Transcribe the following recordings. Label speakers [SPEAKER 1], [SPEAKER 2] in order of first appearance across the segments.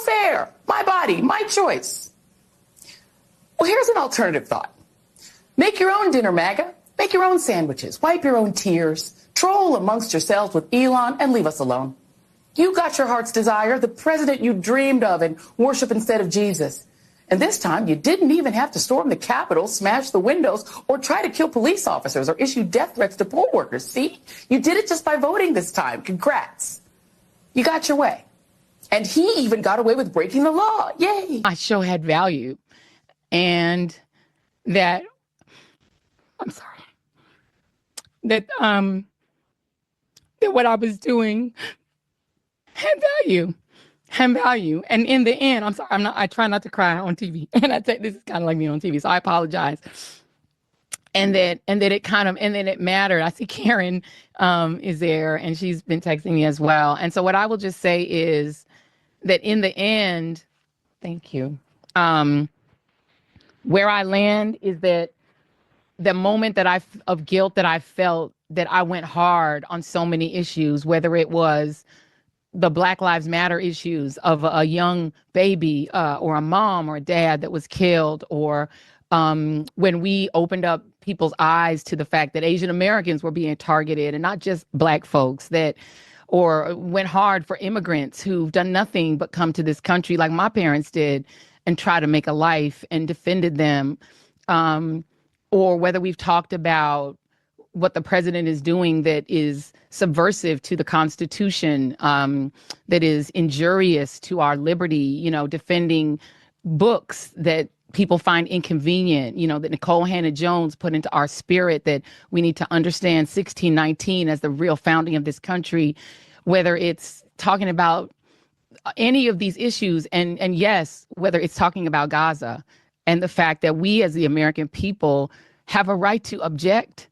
[SPEAKER 1] fair. My body, my choice. Well, here's an alternative thought. Make your own dinner, MAGA. Make your own sandwiches. Wipe your own tears. Troll amongst yourselves with Elon and leave us alone. You got your heart's desire, the president you dreamed of and worship instead of Jesus. And this time, you didn't even have to storm the Capitol, smash the windows, or try to kill police officers or issue death threats to poll workers. See? You did it just by voting this time. Congrats. You got your way. And he even got away with breaking the law. Yay.
[SPEAKER 2] My show had value. And that, I'm sorry, that what I was doing had value. And in the end, I'm sorry, I try not to cry on TV. And I say this is kind of like me on TV, so I apologize. And that it mattered. I see Karen is there, and she's been texting me as well. And so what I will just say is that in the end, thank you. Where I land is that the moment of guilt that I felt, that I went hard on so many issues, whether it was the Black Lives Matter issues of a young baby or a mom or a dad that was killed, or when we opened up people's eyes to the fact that Asian Americans were being targeted and not just Black folks, or went hard for immigrants who've done nothing but come to this country like my parents did and try to make a life and defended them, or whether we've talked about what the president is doing that is subversive to the Constitution, that is injurious to our liberty, defending books that people find inconvenient, that Nicole Hannah-Jones put into our spirit, that we need to understand 1619 as the real founding of this country, whether it's talking about any of these issues, and yes, whether it's talking about Gaza and the fact that we as the American people have a right to object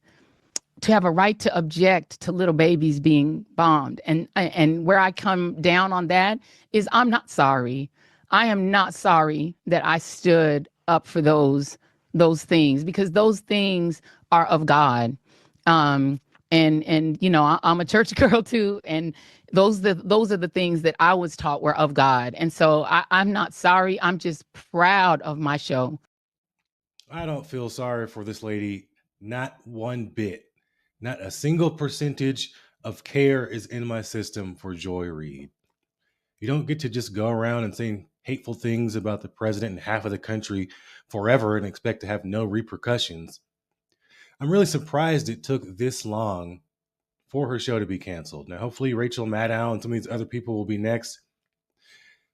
[SPEAKER 2] to little babies being bombed. And where I come down on that is I'm not sorry. I am not sorry that I stood up for those things, because those things are of God. I'm a church girl too, and those are the things that I was taught were of God. And so I'm not sorry. I'm just proud of my show.
[SPEAKER 3] I don't feel sorry for this lady, not one bit. Not a single percentage of care is in my system for Joy Reid. You don't get to just go around and saying hateful things about the president and half of the country forever and expect to have no repercussions. I'm really surprised it took this long for her show to be canceled. Now, hopefully Rachel Maddow and some of these other people will be next.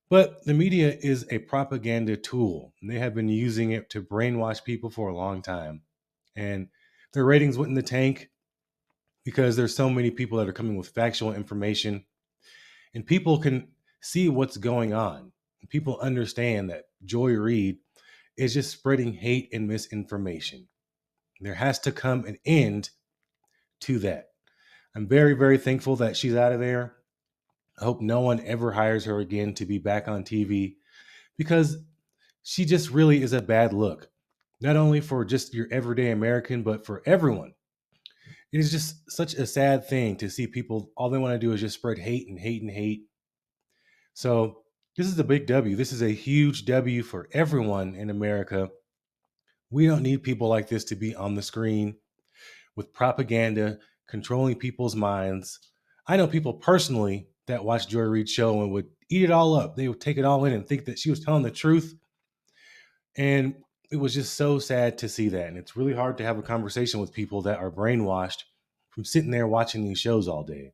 [SPEAKER 3] But the media is a propaganda tool, and they have been using it to brainwash people for a long time. And their ratings went in the tank because there's so many people that are coming with factual information, and people can see what's going on. People understand that Joy Reid is just spreading hate and misinformation. There has to come an end to that. I'm very, very thankful that she's out of there. I hope no one ever hires her again to be back on TV, because she just really is a bad look, not only for just your everyday American, but for everyone. It is just such a sad thing to see people, all they want to do is just spread hate and hate and hate. So this is a big W. This is a huge W for everyone in America. We don't need people like this to be on the screen with propaganda, controlling people's minds. I know people personally that watched Joy Reid's show and would eat it all up. They would take it all in and think that she was telling the truth. And it was just so sad to see that. And it's really hard to have a conversation with people that are brainwashed from sitting there watching these shows all day.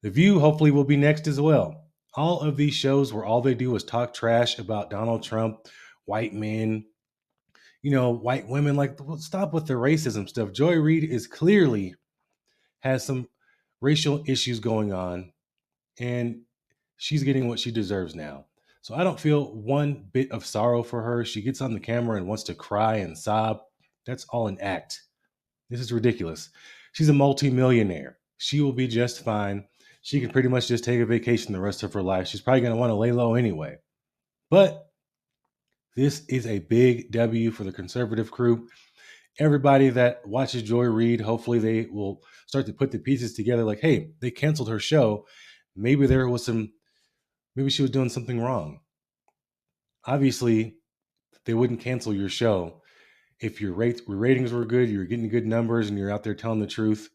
[SPEAKER 3] The View hopefully will be next as well. All of these shows where all they do is talk trash about Donald Trump, white men, white women, stop with the racism stuff. Joy Reid is clearly has some racial issues going on, and she's getting what she deserves now. So I don't feel one bit of sorrow for her. She gets on the camera and wants to cry and sob. That's all an act. This is ridiculous. She's a multimillionaire. She will be just fine. She can pretty much just take a vacation the rest of her life. She's probably going to want to lay low anyway. But this is a big W for the conservative crew. Everybody that watches Joy Reid, hopefully they will start to put the pieces together like, hey, they canceled her show. Maybe Maybe she was doing something wrong. Obviously, they wouldn't cancel your show if your ratings were good, you're getting good numbers, and you're out there telling the truth.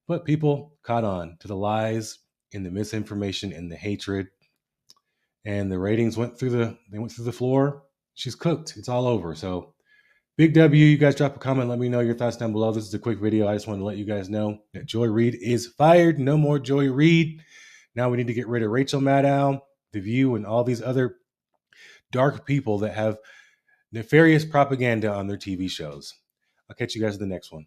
[SPEAKER 3] But people caught on to the lies and the misinformation and the hatred, and the ratings went through the floor. She's cooked. It's all over. So big W. You guys drop a comment. Let me know your thoughts down below. This is a quick video. I just want to let you guys know that Joy Reid is fired. No more Joy Reid. Now we need to get rid of Rachel Maddow, The View, and all these other dark people that have nefarious propaganda on their TV shows. I'll catch you guys in the next one.